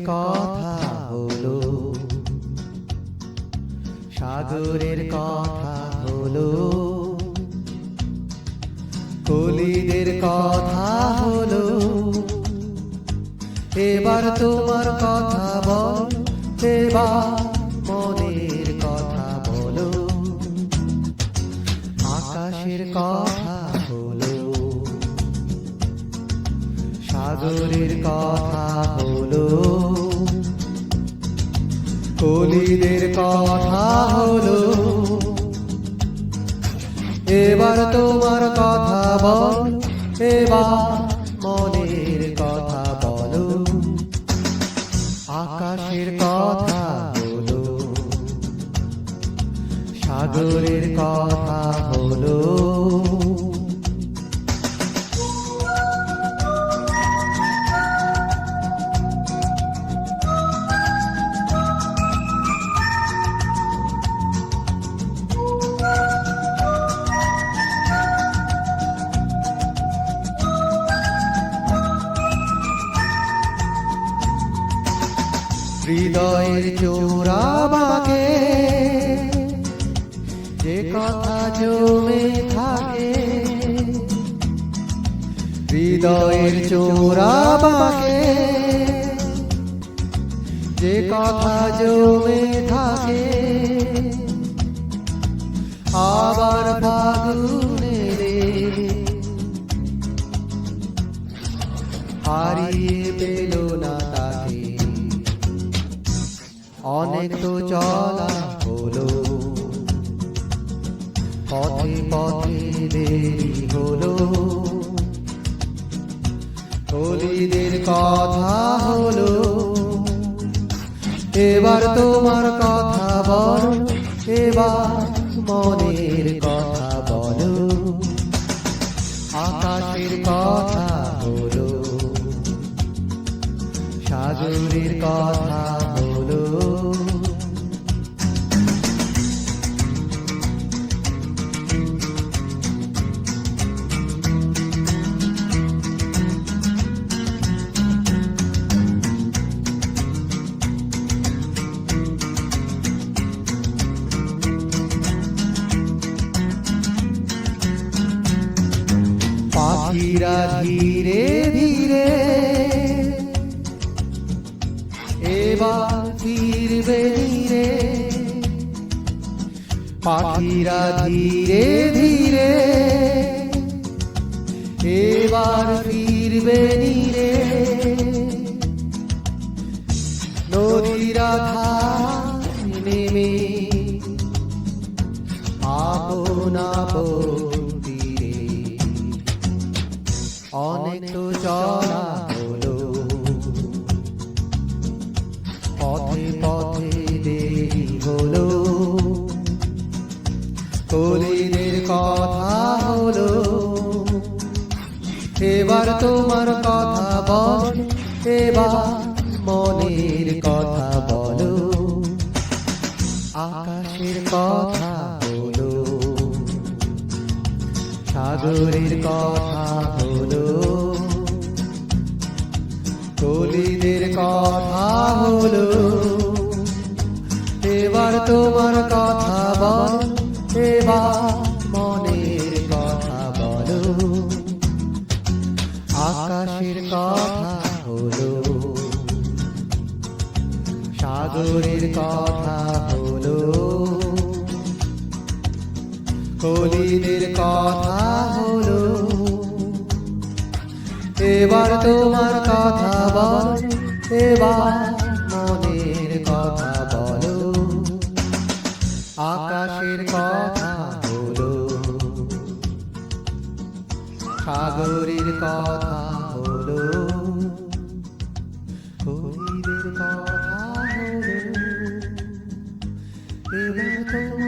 কথা হলো, সাগরের কথা হলো, কলিদের কথা হলো। এবার তোমার কথা বল, এবার মনের কথা বলো। আকাশের কথা হলো, সাগরের কথা হলো, কলিদের কথা হলো। এবার তোমার কথা বল, এবার মনের কথা বলো। আকাশের কথা হলো, সাগরের কথা হলো। হৃদয়ের চোরাবাগে যে কথা জমে থাকে, হৃদয়ের চোরাবাগে যে কথা জমে থাকে। আবার ফাগুনে হারিয়ে পেল না তাকে। অনেক তো চলা হলো, পথে পথে দেরি হলো। কলিদের কথা হলো, এবার তোমার কথা বল, এবার মনের কথা বলো। আকাশের কথা হলো, সাগরের কথা হলো। পাখিরা ধীরে ধীরে এবার ফিরবে রে। পাখিরা ধীরে ধীরে এবার ফিরবে রে। নদীরা ধারে নেমে আপন আপন তীরে। অনেক তো চলা হলো, পথে পথে দেরি হলো। কলিদের কথা হলো, এবার তোমার কথা বল, এবার মনের কথা বলো। আকাশের কথা হলো, সাগরের কথা হলো, কলিদের কথা হলো। এবার তোমার কথা বল, এবার মনের কথা বলো। আকাশের কথা হলো, সাগরের কথা হলো, কলিদের কথা হলো। এবার তোমার কথা বল, এবার মনের কথা বলো। আকাশের কথা হলো, সাগরের কথা হলো, কলিদের কথা হলো। এবার তোমার